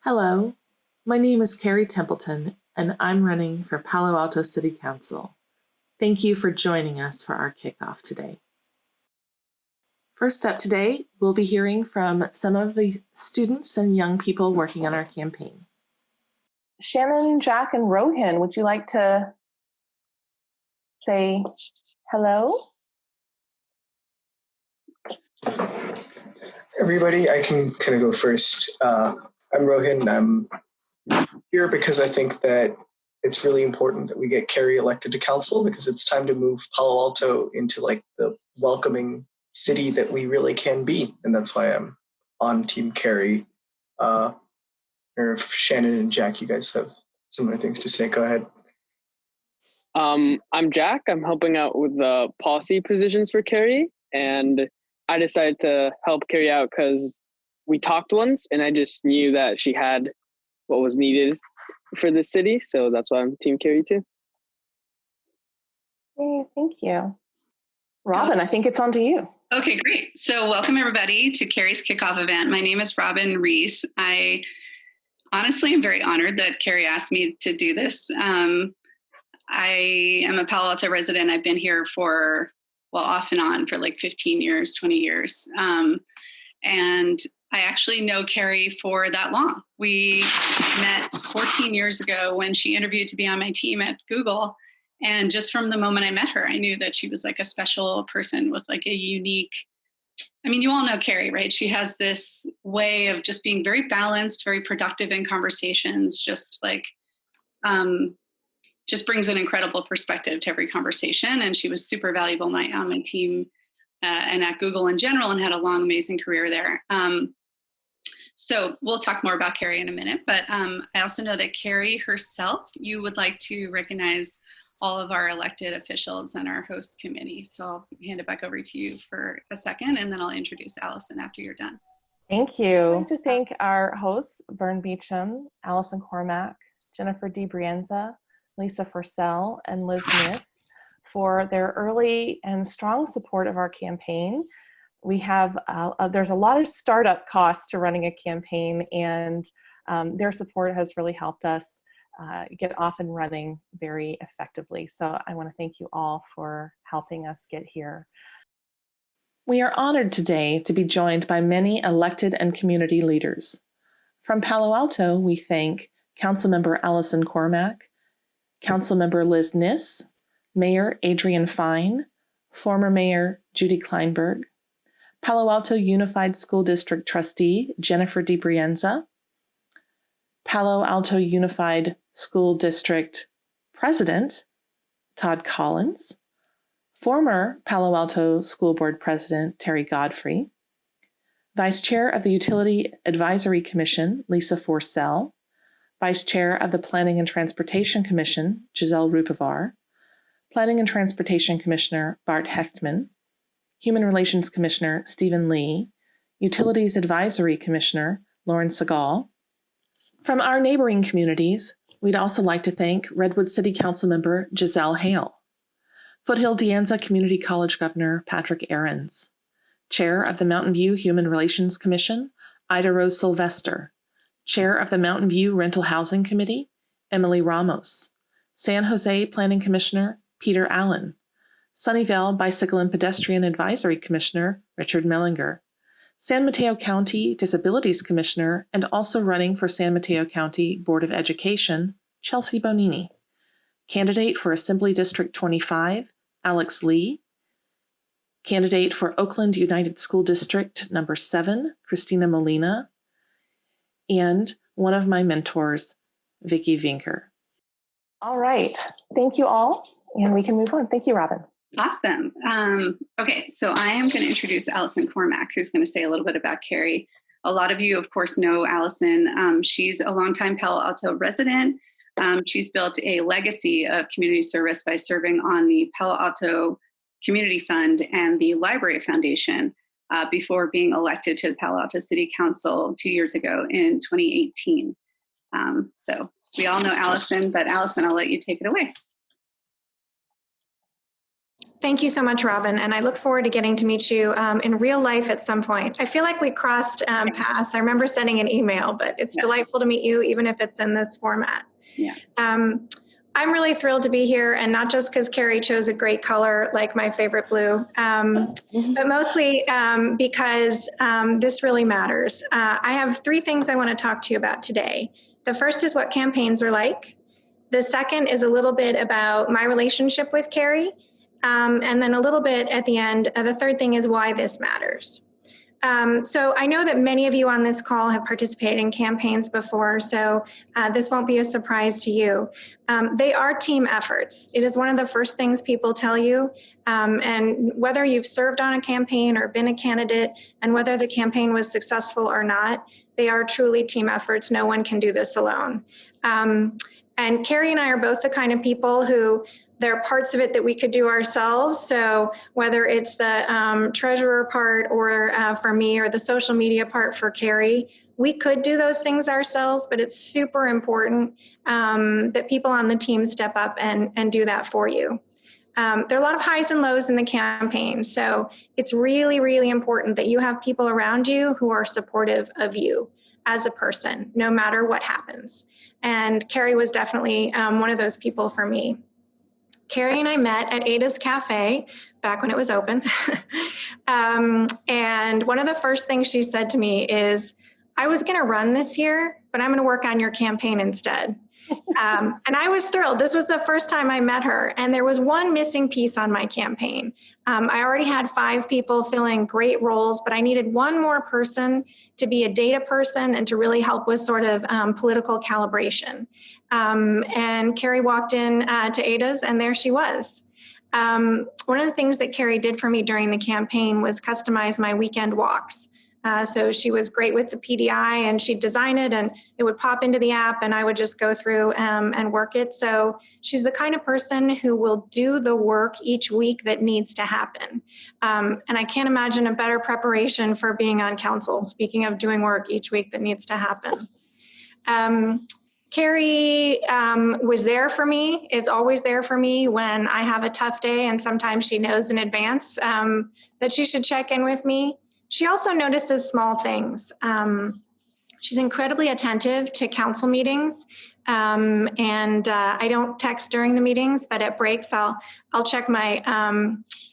Hello, my name is Cari Templeton, and I'm running for Palo Alto City Council. Thank you for joining us for our kickoff today. First up today, we'll be hearing from some of the students and young people working on our campaign. Shannon, Jack, and Rohan, would you like to say hello? Everybody, I can kind of go first. I'm Rohan. I'm here because I think that it's really important that we get Cari elected to council, because it's time to move Palo Alto into like the welcoming city that we really can be. And that's why I'm on Team Cari. Or if Shannon and Jack, you guys have similar things to say, go ahead. I'm Jack. I'm helping out with the policy positions for Cari, and I decided to help Cari out because we talked once and I just knew that she had what was needed for the city. So that's why I'm Team Cari too. Hey, thank you. Robyn, I think it's on to you. Okay, great. So welcome everybody to Cari's kickoff event. My name is Robyn Reiss. I honestly am very honored that Cari asked me to do this. I am a Palo Alto resident. I've been here for, well, off and on for like 15 years, 20 years. And I actually know Cari for that long. We met 14 years ago when she interviewed to be on my team at Google. And just from the moment I met her, I knew that she was like a special person with like a unique, I mean, you all know Cari, right? She has this way of just being very balanced, very productive in conversations, just like, just brings an incredible perspective to every conversation. And she was super valuable on my team and at Google in general, and had a long, amazing career there. So we'll talk more about Cari in a minute, but I also know that Cari herself, you would like to recognize all of our elected officials and our host committee. So I'll hand it back over to you for a second, and then I'll introduce Alison after you're done. Thank you. I'd like to thank our hosts, Vern Beecham, Alison Cormack, Jennifer DiBrienza, Lisa Forsell, and Liz Kniss for their early and strong support of our campaign. We have, there's a lot of startup costs to running a campaign, and their support has really helped us get off and running very effectively. So I want to thank you all for helping us get here. We are honored today to be joined by many elected and community leaders. From Palo Alto, we thank Councilmember Alison Cormack, Councilmember Liz Kniss, Mayor Adrian Fine, former Mayor Judy Kleinberg, Palo Alto Unified School District Trustee Jennifer DiBrienza, Palo Alto Unified School District President Todd Collins, former Palo Alto School Board President Terry Godfrey, Vice Chair of the Utility Advisory Commission Lisa Forsell, Vice Chair of the Planning and Transportation Commission Giselle Rupivar, Planning and Transportation Commissioner Bart Hechtman, Human Relations Commissioner Stephen Lee, Utilities Advisory Commissioner Lauren Segal. From our neighboring communities, we'd also like to thank Redwood City Council member Giselle Hale, Foothill De Anza Community College Governor Patrick Ahrens, Chair of the Mountain View Human Relations Commission IdaRose Sylvester, Chair of the Mountain View Rental Housing Committee Emily Ramos, San Jose Planning Commissioner Peter Allen, Sunnyvale Bicycle and Pedestrian Advisory Commissioner Richard Mellinger, San Mateo County Disabilities Commissioner and also running for San Mateo County Board of Education, Chelsea Bonini, candidate for Assembly District 25, Alex Lee, candidate for Oakland United School District number 7, Christina Molina, and one of my mentors, Vicki Vinker. All right, thank you all, and we can move on. Thank you, Robyn. Awesome. Okay, so I am going to introduce Alison Cormack, who's going to say a little bit about Cari. A lot of you, of course, know Alison. She's a longtime Palo Alto resident. She's built a legacy of community service by serving on the Palo Alto Community Fund and the Library Foundation before being elected to the Palo Alto City Council 2 years ago in 2018. So we all know Alison, but Alison, I'll let you take it away. Thank you so much, Robyn, and I look forward to getting to meet you in real life at some point. I feel like we crossed paths. I remember sending an email, but it's delightful to meet you, even if it's in this format. Yeah. I'm really thrilled to be here, and not just because Cari chose a great color like my favorite blue, but mostly because this really matters. I have 3 things I want to talk to you about today. The first is what campaigns are like. The second is a little bit about my relationship with Cari. And then a little bit at the end, the third thing is why this matters. So I know that many of you on this call have participated in campaigns before, so this won't be a surprise to you. They are team efforts. It is one of the first things people tell you, and whether you've served on a campaign or been a candidate, and whether the campaign was successful or not, they are truly team efforts. No one can do this alone. And Cari and I are both the kind of people who there are parts of it that we could do ourselves. So whether it's the treasurer part or for me, or the social media part for Cari, we could do those things ourselves, but it's super important that people on the team step up and do that for you. There are a lot of highs and lows in the campaign. So it's really, really important that you have people around you who are supportive of you as a person, no matter what happens. And Cari was definitely one of those people for me. Cari and I met at Ada's Cafe back when it was open. And one of the first things she said to me is, I was going to run this year, but I'm going to work on your campaign instead. And I was thrilled. This was the first time I met her. And there was one missing piece on my campaign. I already had 5 people filling great roles, but I needed one more person to be a data person and to really help with sort of political calibration. And Cari walked in to Ada's, and there she was. One of the things that Cari did for me during the campaign was customize my weekend walks. So she was great with the PDI, and she'd design it, and it would pop into the app, and I would just go through and work it. So she's the kind of person who will do the work each week that needs to happen. And I can't imagine a better preparation for being on council, speaking of doing work each week that needs to happen. Cari was there for me, is always there for me when I have a tough day, and sometimes she knows in advance that she should check in with me. She also notices small things. She's incredibly attentive to council meetings, and I don't text during the meetings, but at breaks I'll check my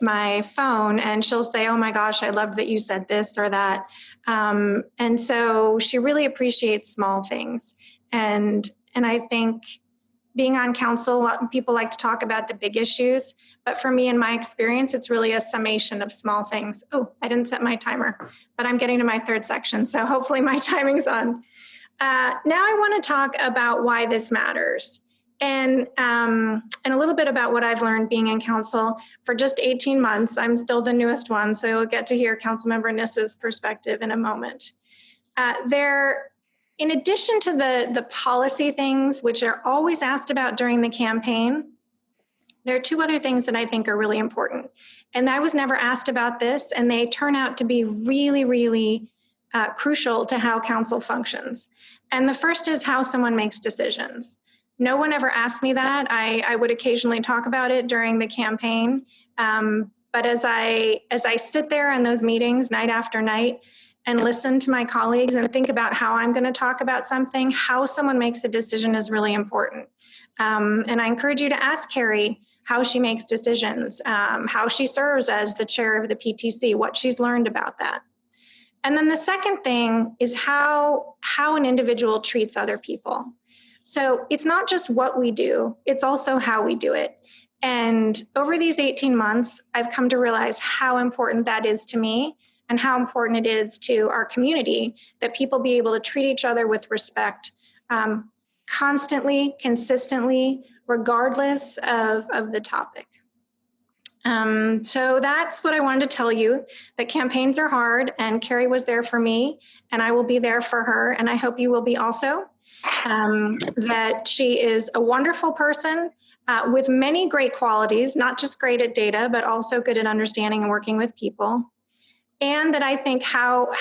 my phone, and she'll say, "Oh my gosh, I loved that you said this or that." And so she really appreciates small things. And I think being on council, people like to talk about the big issues, but for me, in my experience, it's really a summation of small things. Oh, I didn't set my timer, but I'm getting to my 3rd section, so hopefully my timing's on. Now I want to talk about why this matters, and a little bit about what I've learned being in council for just 18 months. I'm still the newest one, so you'll get to hear Councilmember Kniss's perspective in a moment. In addition to the policy things, which are always asked about during the campaign, there are 2 other things that I think are really important. And I was never asked about this, and they turn out to be really, really crucial to how council functions. And the first is how someone makes decisions. No one ever asked me that. I would occasionally talk about it during the campaign. But as I sit there in those meetings night after night, and listen to my colleagues and think about how I'm going to talk about something, how someone makes a decision is really important. And I encourage you to ask Cari how she makes decisions, how she serves as the chair of the PTC, what she's learned about that. And then the second thing is how an individual treats other people. So it's not just what we do, it's also how we do it. And over these 18 months, I've come to realize how important that is to me, and how important it is to our community that people be able to treat each other with respect, constantly, consistently, regardless of the topic. So that's what I wanted to tell you, that campaigns are hard, and Cari was there for me, and I will be there for her, and I hope you will be also. That she is a wonderful person with many great qualities, not just great at data, but also good at understanding and working with people. And that I think how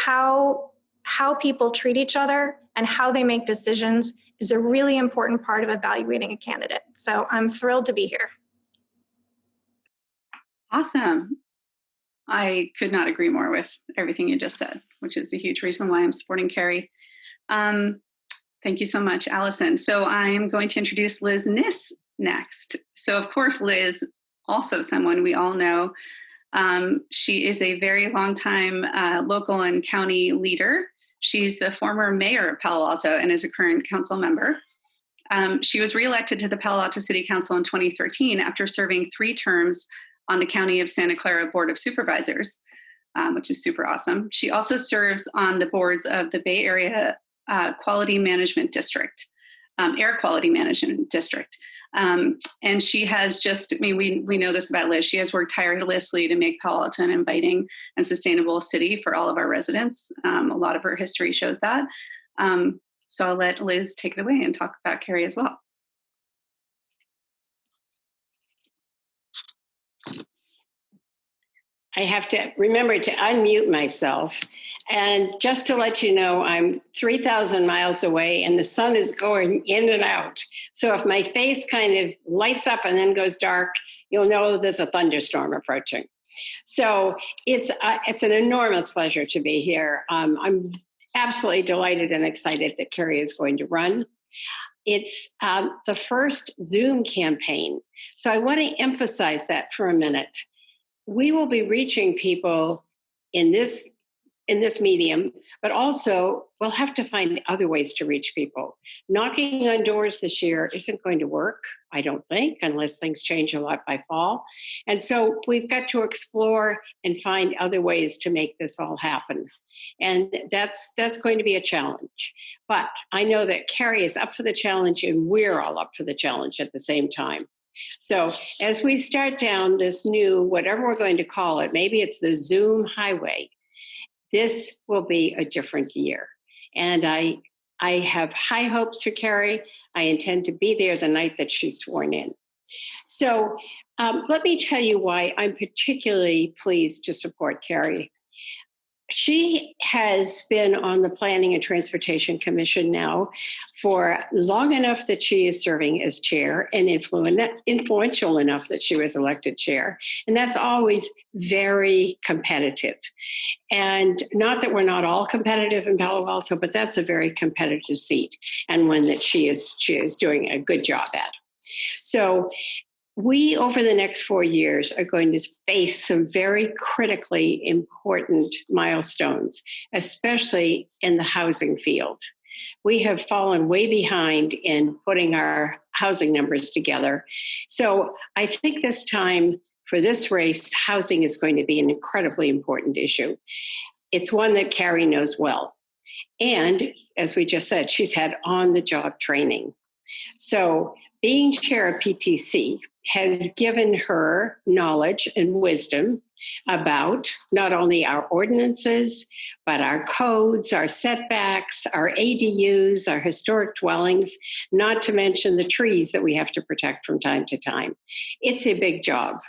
people treat each other and how they make decisions is a really important part of evaluating a candidate. So I'm thrilled to be here. Awesome. I could not agree more with everything you just said, which is a huge reason why I'm supporting Cari. Thank you so much, Alison. So I'm going to introduce Liz Kniss next. So of course, Liz, also someone we all know. She is a very long time local and county leader. She's the former mayor of Palo Alto and is a current council member. She was reelected to the Palo Alto City Council in 2013 after serving 3 terms on the County of Santa Clara Board of Supervisors, which is super awesome. She also serves on the boards of the Bay Area Quality Management District, Air Quality Management District. And she has just, I mean, we know this about Liz. She has worked tirelessly to make Palo Alto an inviting and sustainable city for all of our residents. A lot of her history shows that. So I'll let Liz take it away and talk about Cari as well. I have to remember to unmute myself. And just to let you know, I'm 3,000 miles away and the sun is going in and out. So if my face kind of lights up and then goes dark, you'll know there's a thunderstorm approaching. So it's an enormous pleasure to be here. I'm absolutely delighted and excited that Cari is going to run. It's the first Zoom campaign. So I want to emphasize that for a minute. We will be reaching people in this medium, but also we'll have to find other ways to reach people. Knocking on doors this year isn't going to work, I don't think, unless things change a lot by fall. And so we've got to explore and find other ways to make this all happen. And that's going to be a challenge. But I know that Cari is up for the challenge and we're all up for the challenge at the same time. So as we start down this new, whatever we're going to call it, maybe it's the Zoom highway, this will be a different year. And I have high hopes for Cari. I intend to be there the night that she's sworn in. So let me tell you why I'm particularly pleased to support Cari. She has been on the Planning and Transportation Commission now for long enough that she is serving as chair and influential enough that she was elected chair. And that's always very competitive. And not that we're not all competitive in Palo Alto, but that's a very competitive seat and one that she is doing a good job at. So we, over the next 4 years, are going to face some very critically important milestones, especially in the housing field. We have fallen way behind in putting our housing numbers together. So I think this time for this race, housing is going to be an incredibly important issue. It's one that Cari knows well. And as we just said, she's had on-the-job training. So being chair of PTC has given her knowledge and wisdom about not only our ordinances, but our codes, our setbacks, our ADUs, our historic dwellings, not to mention the trees that we have to protect from time to time. It's a big job.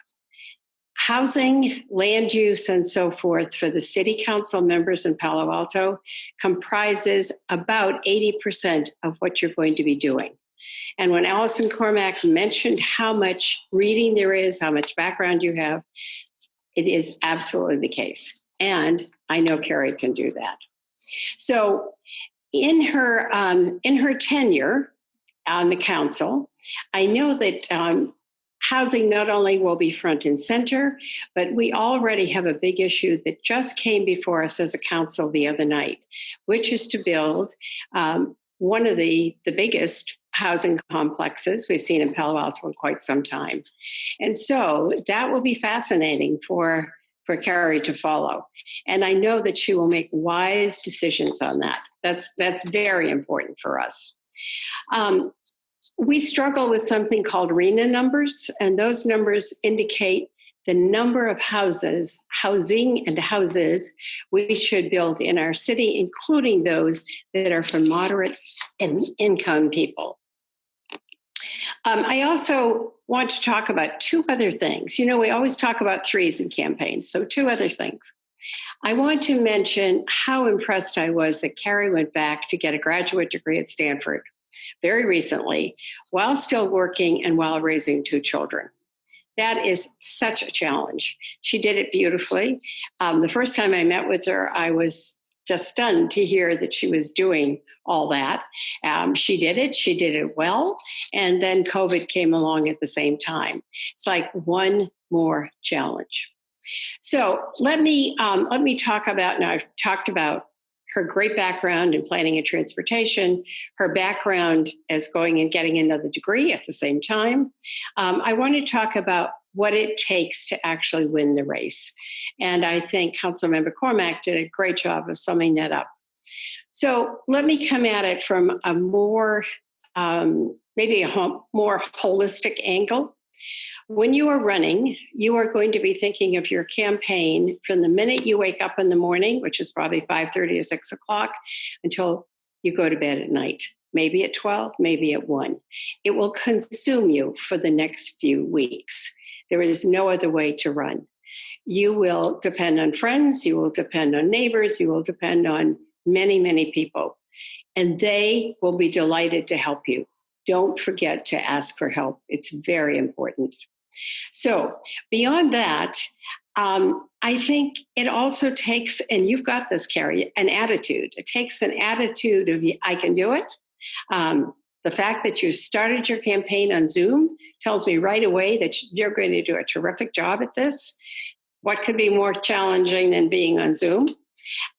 Housing, land use, and so forth for the city council members in Palo Alto comprises about 80% of what you're going to be doing. And when Alison Cormack mentioned how much reading there is, how much background you have, it is absolutely the case. And I know Cari can do that. So in her tenure on the council, I know that housing not only will be front and center, but we already have a big issue that just came before us as a council the other night, which is to build one of the biggest housing complexes we've seen in Palo Alto in quite some time. And so that will be fascinating for Cari to follow. And I know that she will make wise decisions on that. That's very important for us. We struggle with something called RHNA numbers, and those numbers indicate the number of housing we should build in our city, including those that are for moderate income people. I also want to talk about 2 other things. You know, we always talk about 3s in campaigns, so 2 other things. I want to mention how impressed I was that Cari went back to get a graduate degree at Stanford very recently, while still working and while raising 2 children. That is such a challenge. She did it beautifully. The first time I met with her, I was just stunned to hear that she was doing all that. She did it well. And then COVID came along at the same time. It's like one more challenge. So let me talk about, now I've talked about her great background in planning and transportation, her background as going and getting another degree at the same time. I want to talk about what it takes to actually win the race. And I think Councilmember Cormack did a great job of summing that up. So let me come at it from a more, maybe a more holistic angle. When you are running, you are going to be thinking of your campaign from the minute you wake up in the morning, which is probably 5:30 or 6 o'clock, until you go to bed at night, maybe at 12, maybe at 1. It will consume you for the next few weeks. There is no other way to run. You will depend on friends, you will depend on neighbors, you will depend on many, many people, and they will be delighted to help you. Don't forget to ask for help. It's very important. So beyond that, I think it also takes, and you've got this, Cari, an attitude. It takes an attitude of, I can do it. The fact that you started your campaign on Zoom tells me right away that you're going to do a terrific job at this. What could be more challenging than being on Zoom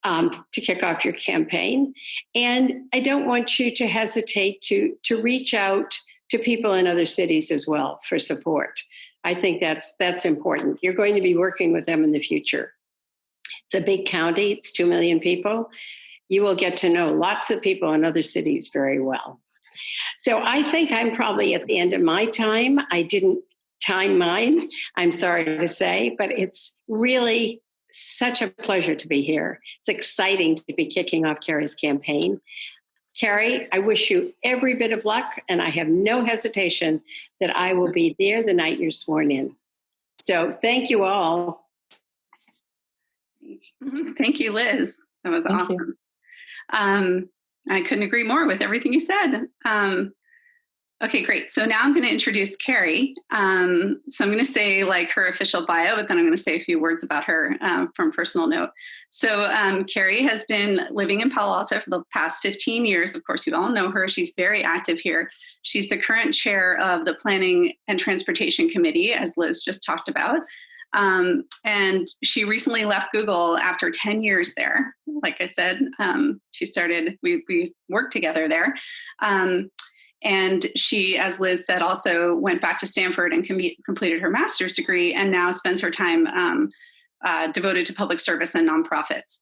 to kick off your campaign? And I don't want you to hesitate to reach out to people in other cities as well for support. I think that's important. You're going to be working with them in the future. It's a big county. It's 2 million people. You will get to know lots of people in other cities very well. So I think I'm probably at the end of my time. I didn't time mine, I'm sorry to say, but it's really such a pleasure to be here. It's exciting to be kicking off Cari's campaign. Cari, I wish you every bit of luck, and I have no hesitation that I will be there the night you're sworn in. So thank you all. Thank you, Liz. That was awesome. I couldn't agree more with everything you said. Okay, great. So now I'm going to introduce Cari. So I'm going to say like her official bio, but then I'm going to say a few words about her from personal note. So Cari has been living in Palo Alto for the past 15 years. Of course, you all know her. She's very active here. She's the current chair of the Planning and Transportation Committee, as Liz just talked about. And she recently left Google after 10 years there. Like I said, she started, we worked together there. And she, as Liz said, also went back to Stanford and completed her master's degree and now spends her time devoted to public service and nonprofits.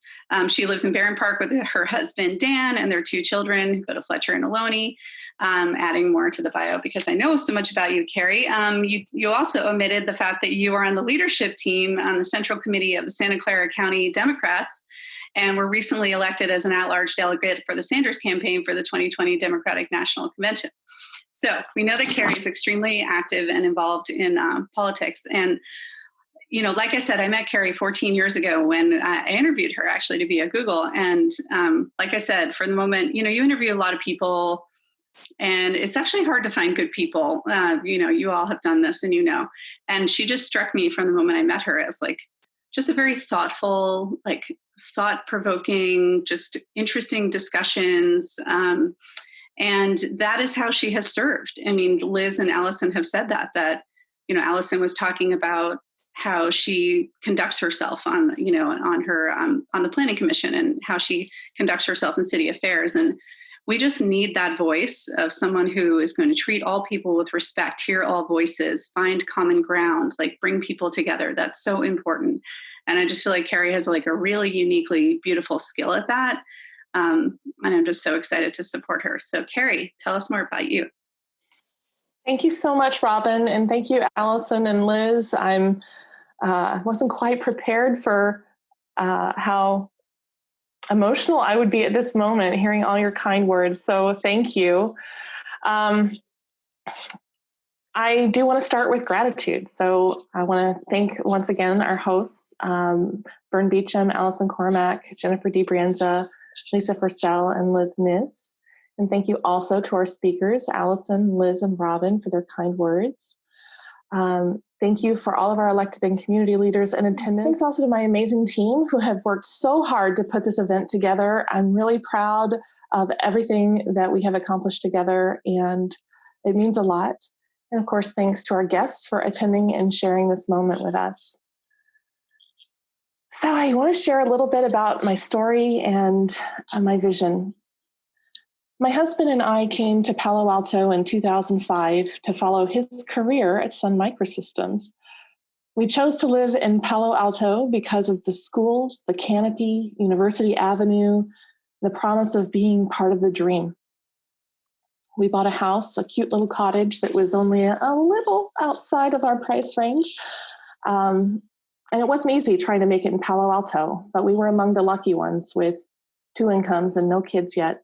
She lives in Barron Park with her husband, Dan, and their 2 children who go to Fletcher and Ohlone. Adding more to the bio because I know so much about you, Cari. You also omitted the fact that you are on the leadership team on the Central Committee of the Santa Clara County Democrats and were recently elected as an at-large delegate for the Sanders campaign for the 2020 Democratic National Convention. So we know that Cari is extremely active and involved in politics. And, you know, like I said, I met Cari 14 years ago when I interviewed her actually to be at Google. And like I said, for the moment, you know, you interview a lot of people and it's actually hard to find good people. You know, you all have done this and you know, and she just struck me from the moment I met her as like, just a very thoughtful, like thought-provoking, just interesting discussions. And that is how she has served. I mean, Liz and Alison have said that, you know, Alison was talking about how she conducts herself on, you know, on her, on the Planning Commission and how she conducts herself in city affairs. And we just need that voice of someone who is going to treat all people with respect, hear all voices, find common ground, like bring people together. That's so important. And I just feel like Cari has like a really uniquely beautiful skill at that. And I'm just so excited to support her. So Cari, tell us more about you. Thank you so much, Robyn. And thank you, Alison and Liz. I wasn't quite prepared for how emotional I would be at this moment hearing all your kind words. So thank you. I do want to start with gratitude. So I want to thank once again our hosts, Vern Beecham, Alison Cormack, Jennifer DiBrienza, Lisa Forsell, and Liz Kniss. And thank you also to our speakers, Alison, Liz, and Robyn, for their kind words. Thank you for all of our elected and community leaders in attendance. Thanks also to my amazing team who have worked so hard to put this event together. I'm really proud of everything that we have accomplished together, and it means a lot. And of course, thanks to our guests for attending and sharing this moment with us. So I want to share a little bit about my story and my vision. My husband and I came to Palo Alto in 2005 to follow his career at Sun Microsystems. We chose to live in Palo Alto because of the schools, the canopy, University Avenue, the promise of being part of the dream. We bought a house, a cute little cottage that was only a little outside of our price range. And it wasn't easy trying to make it in Palo Alto, but we were among the lucky ones with 2 incomes and no kids yet.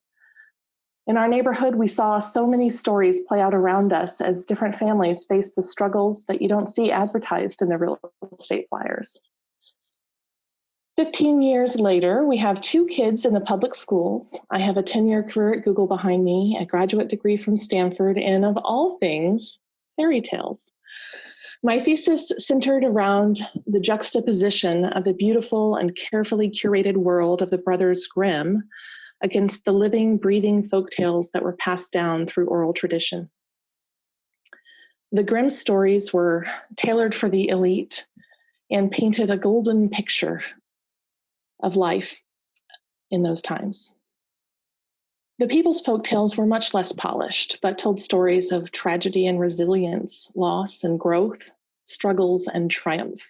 In our neighborhood, we saw so many stories play out around us as different families face the struggles that you don't see advertised in the real estate flyers. 15 years later, we have 2 kids in the public schools. I have a 10-year career at Google behind me, a graduate degree from Stanford, and of all things, fairy tales. My thesis centered around the juxtaposition of the beautiful and carefully curated world of the Brothers Grimm against the living, breathing folktales that were passed down through oral tradition. The Grimm stories were tailored for the elite and painted a golden picture of life in those times. The people's folktales were much less polished, but told stories of tragedy and resilience, loss and growth, struggles and triumph.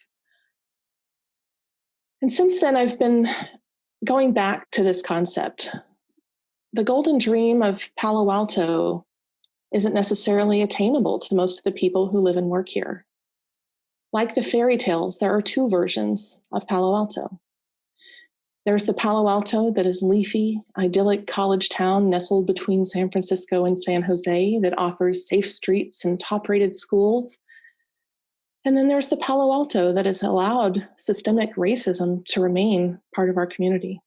And since then, I've been going back to this concept. The golden dream of Palo Alto isn't necessarily attainable to most of the people who live and work here. Like the fairy tales, there are 2 versions of Palo Alto. There's the Palo Alto that is leafy, idyllic college town nestled between San Francisco and San Jose that offers safe streets and top-rated schools. And then there's the Palo Alto that has allowed systemic racism to remain part of our community.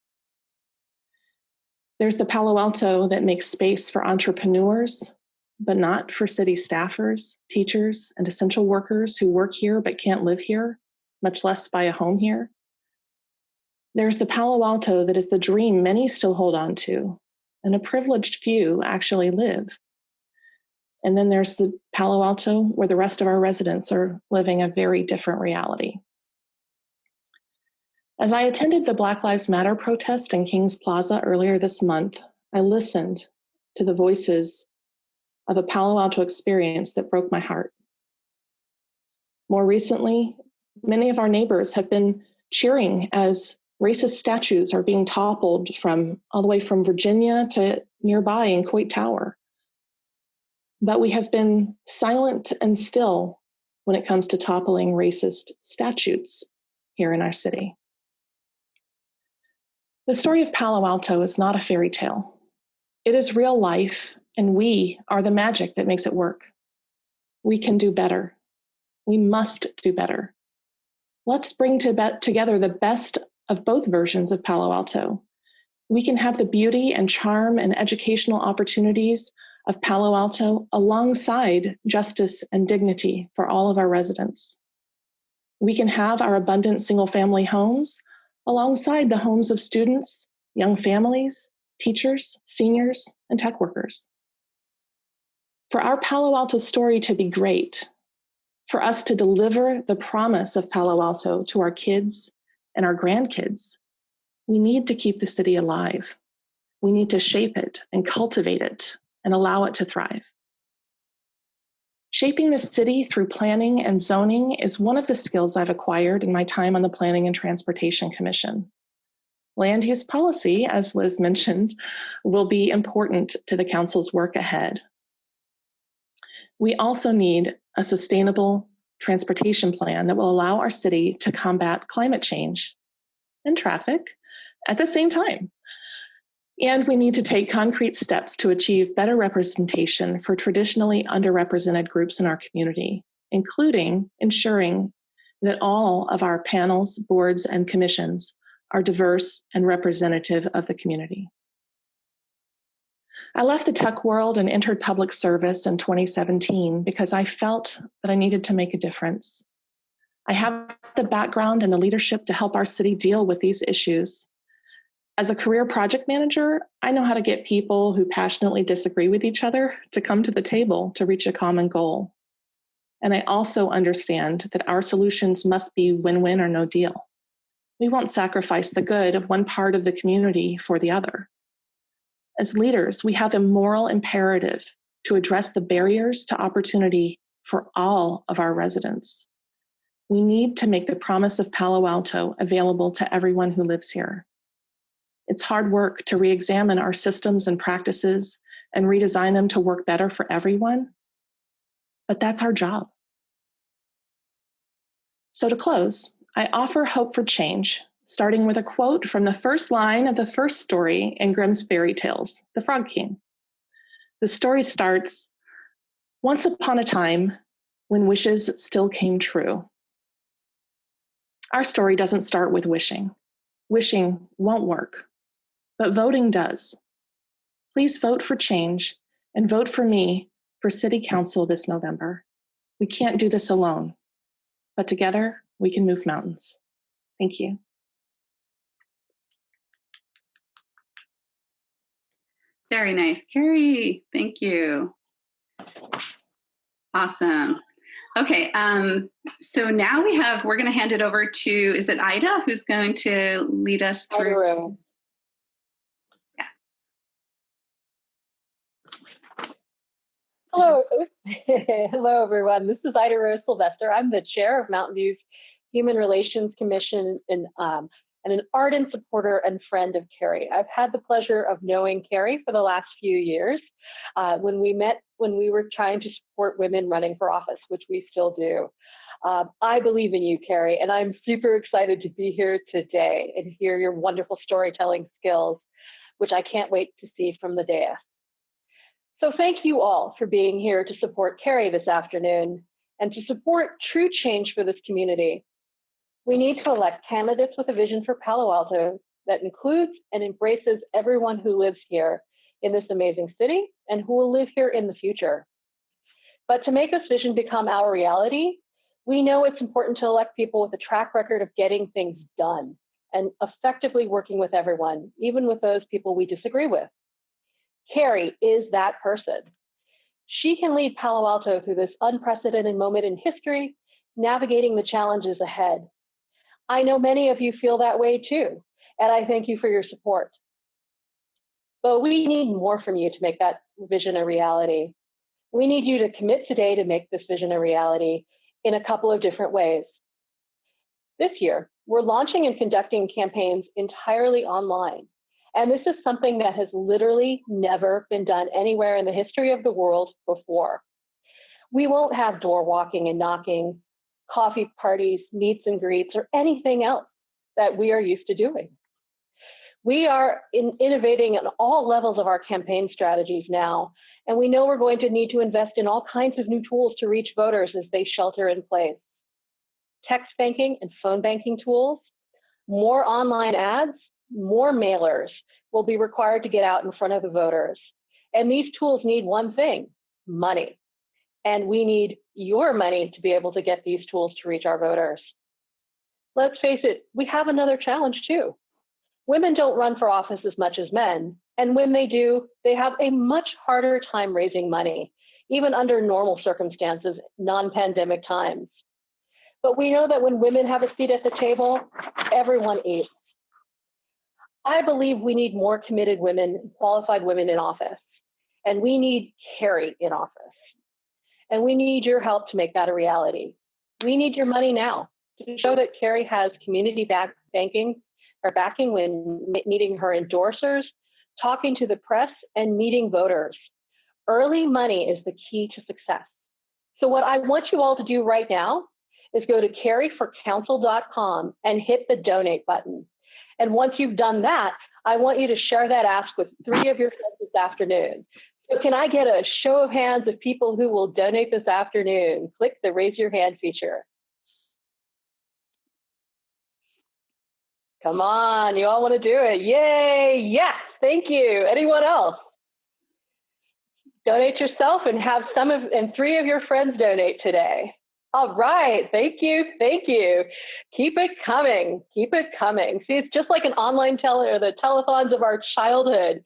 There's the Palo Alto that makes space for entrepreneurs, but not for city staffers, teachers, and essential workers who work here but can't live here, much less buy a home here. There's the Palo Alto that is the dream many still hold on to, and a privileged few actually live. And then there's the Palo Alto where the rest of our residents are living a very different reality. As I attended the Black Lives Matter protest in Kings Plaza earlier this month, I listened to the voices of a Palo Alto experience that broke my heart. More recently, many of our neighbors have been cheering as racist statues are being toppled from all the way from Virginia to nearby in Coit Tower. But we have been silent and still when it comes to toppling racist statutes here in our city. The story of Palo Alto is not a fairy tale. It is real life, and we are the magic that makes it work. We can do better. We must do better. Let's bring together the best of both versions of Palo Alto. We can have the beauty and charm and educational opportunities of Palo Alto alongside justice and dignity for all of our residents. We can have our abundant single-family homes alongside the homes of students, young families, teachers, seniors, and tech workers. For our Palo Alto story to be great, for us to deliver the promise of Palo Alto to our kids and our grandkids, we need to keep the city alive. We need to shape it and cultivate it and allow it to thrive. Shaping the city through planning and zoning is one of the skills I've acquired in my time on the Planning and Transportation Commission. Land use policy, as Liz mentioned, will be important to the council's work ahead. We also need a sustainable transportation plan that will allow our city to combat climate change and traffic at the same time. And we need to take concrete steps to achieve better representation for traditionally underrepresented groups in our community, including ensuring that all of our panels, boards, and commissions are diverse and representative of the community. I left the tech world and entered public service in 2017 because I felt that I needed to make a difference. I have the background and the leadership to help our city deal with these issues. As a career project manager, I know how to get people who passionately disagree with each other to come to the table to reach a common goal. And I also understand that our solutions must be win-win or no deal. We won't sacrifice the good of one part of the community for the other. As leaders, we have a moral imperative to address the barriers to opportunity for all of our residents. We need to make the promise of Palo Alto available to everyone who lives here. It's hard work to re-examine our systems and practices and redesign them to work better for everyone, but that's our job. So to close, I offer hope for change, starting with a quote from the first line of the first story in Grimm's fairy tales, The Frog King. The story starts, "Once upon a time, when wishes still came true." Our story doesn't start with wishing. Wishing won't work, but voting does. Please vote for change and vote for me for City Council this November. We can't do this alone, but together we can move mountains. Thank you. Very nice, Cari. Thank you. Awesome. Okay, so now we're going to hand it over to, is it Ida who's going to lead us through? Yeah. Hello. Hello, everyone. This is IdaRose Sylvester. I'm the chair of Mountain View's Human Relations Commission and an ardent supporter and friend of Cari. I've had the pleasure of knowing Cari for the last few years. When we met, when we were trying to support women running for office, which we still do. I believe in you, Cari, and I'm super excited to be here today and hear your wonderful storytelling skills, which I can't wait to see from the dais. So thank you all for being here to support Cari this afternoon and to support true change for this community. We need to elect candidates with a vision for Palo Alto that includes and embraces everyone who lives here in this amazing city and who will live here in the future. But to make this vision become our reality, we know it's important to elect people with a track record of getting things done and effectively working with everyone, even with those people we disagree with. Cari is that person. She can lead Palo Alto through this unprecedented moment in history, navigating the challenges ahead. I know many of you feel that way too, and I thank you for your support. But we need more from you to make that vision a reality. We need you to commit today to make this vision a reality in a couple of different ways. This year, we're launching and conducting campaigns entirely online. And this is something that has literally never been done anywhere in the history of the world before. We won't have door walking and knocking, coffee parties, meets and greets, or anything else that we are used to doing. We are innovating at all levels of our campaign strategies now, and we know we're going to need to invest in all kinds of new tools to reach voters as they shelter in place. Text banking and phone banking tools, more online ads, more mailers will be required to get out in front of the voters. And these tools need one thing, money. And we need your money to be able to get these tools to reach our voters. Let's face it, we have another challenge too. Women don't run for office as much as men, and when they do, they have a much harder time raising money, even under normal circumstances, non-pandemic times. But we know that when women have a seat at the table, everyone eats. I believe we need more committed women, qualified women in office, and we need Cari in office. And we need your help to make that a reality. We need your money now to show that Cari has community backing when meeting her endorsers, talking to the press, and meeting voters. Early money is the key to success. So what I want you all to do right now is go to cariforcouncil.com and hit the donate button. And once you've done that, I want you to share that ask with 3 of your friends this afternoon. So can I get a show of hands of people who will donate this afternoon? Click the raise your hand feature. Come on, you all want to do it. Yay, yes, thank you. Anyone else? Donate yourself and have 3 of your friends donate today. All right. Thank you. Thank you. Keep it coming. Keep it coming. See, it's just like an online the telethons of our childhood.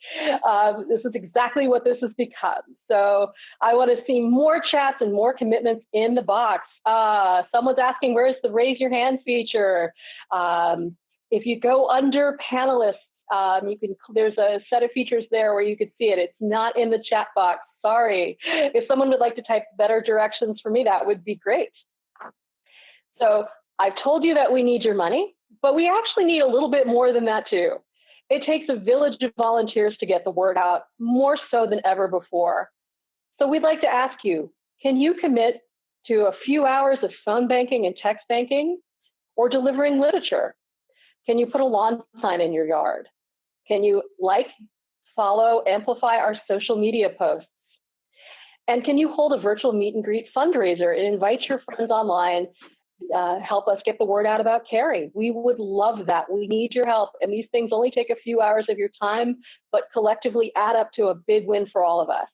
This is exactly what this has become. So I want to see more chats and more commitments in the box. Someone's asking, where's the raise your hand feature? If you go under panelists, there's a set of features there where you could see it. It's not in the chat box. Sorry. If someone would like to type better directions for me, that would be great. So I've told you that we need your money, but we actually need a little bit more than that too. It takes a village of volunteers to get the word out, more so than ever before. So we'd like to ask you, can you commit to a few hours of phone banking and text banking, or delivering literature? Can you put a lawn sign in your yard? Can you like, follow, amplify our social media posts? And can you hold a virtual meet and greet fundraiser and invite your friends online, help us get the word out about Cari? We would love that. We need your help. And these things only take a few hours of your time, but collectively add up to a big win for all of us.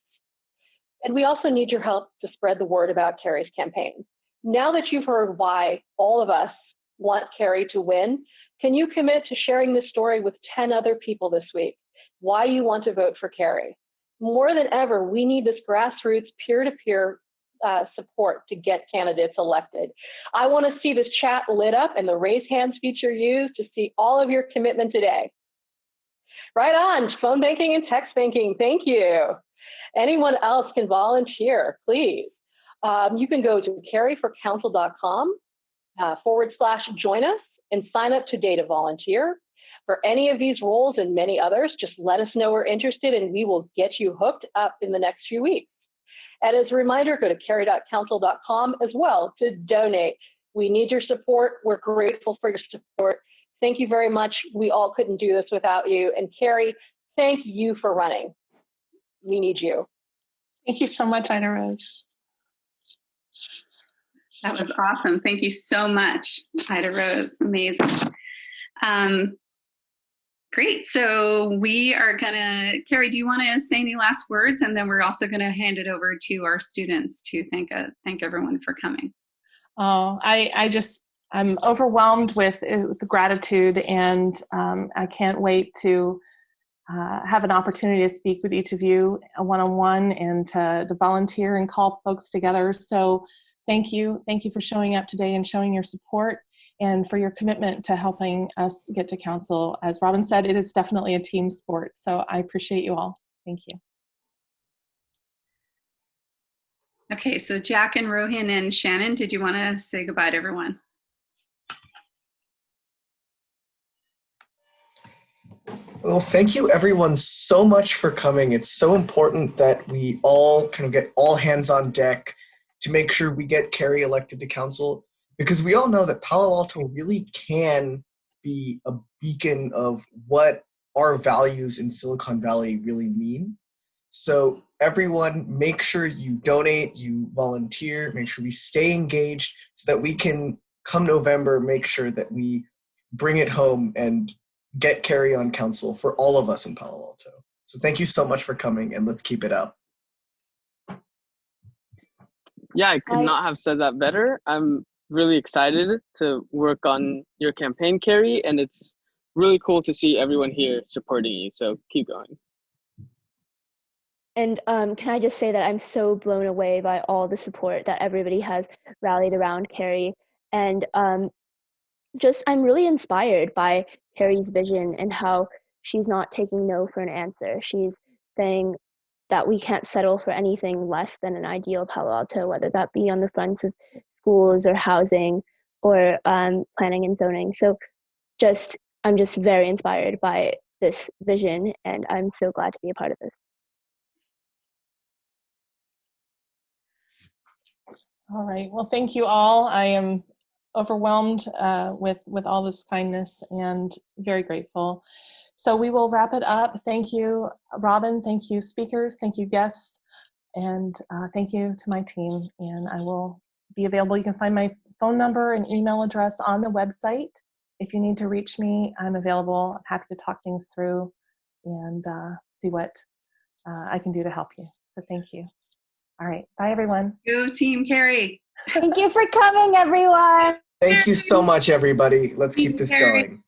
And we also need your help to spread the word about Cari's campaign. Now that you've heard why all of us want Cari to win, can you commit to sharing this story with 10 other people this week? Why you want to vote for Cari? More than ever, we need this grassroots peer-to-peer support to get candidates elected. I want to see this chat lit up and the raise hands feature used to see all of your commitment today. Right on, phone banking and text banking, thank you. Anyone else can volunteer, please. You can go to cariforcouncil.com/join us and sign up today to volunteer. For any of these roles and many others, just let us know we're interested and we will get you hooked up in the next few weeks. And as a reminder, go to cari.council.com as well to donate. We need your support. We're grateful for your support. Thank you very much. We all couldn't do this without you. And Cari, thank you for running. We need you. Thank you so much, IdaRose. That was awesome. Thank you so much, IdaRose. Amazing. Great. So we are going to, Cari, do you want to say any last words? And then we're also going to hand it over to our students to thank everyone for coming. Oh, I'm overwhelmed with gratitude, and I can't wait to have an opportunity to speak with each of you one-on-one and to volunteer and call folks together. So thank you. Thank you for showing up today and showing your support and for your commitment to helping us get to council. As Robyn said, it is definitely a team sport. So I appreciate you all. Thank you. Okay, so Jack and Rohin and Shannon, did you want to say goodbye to everyone? Well, thank you everyone so much for coming. It's so important that we all kind of get all hands on deck to make sure we get Cari elected to council, because we all know that Palo Alto really can be a beacon of what our values in Silicon Valley really mean. So everyone, make sure you donate, you volunteer, make sure we stay engaged so that we can, come November, make sure that we bring it home and get Cari on council for all of us in Palo Alto. So thank you so much for coming, and let's keep it up. Yeah, I could not have said that better. I'm really excited to work on your campaign, Cari, and it's really cool to see everyone here supporting you. So keep going. And can I just say that I'm so blown away by all the support that everybody has rallied around Cari. And I'm really inspired by Cari's vision and how she's not taking no for an answer. She's saying that we can't settle for anything less than an ideal Palo Alto, whether that be on the fronts of schools or housing or planning and zoning. So I'm just very inspired by this vision, and I'm so glad to be a part of this. All right. Well, thank you all. I am overwhelmed with all this kindness and very grateful. So we will wrap it up. Thank you, Robyn. Thank you, speakers. Thank you, guests. And thank you to my team. And I will be available. You can find my phone number and email address on the website. If you need to reach me, I'm available. I'm happy to talk things through and see what I can do to help you. So thank you. All right. Bye, everyone. Go Team Cari. Thank you for coming, everyone. Thank you so much, everybody. Let's keep this Cari. going.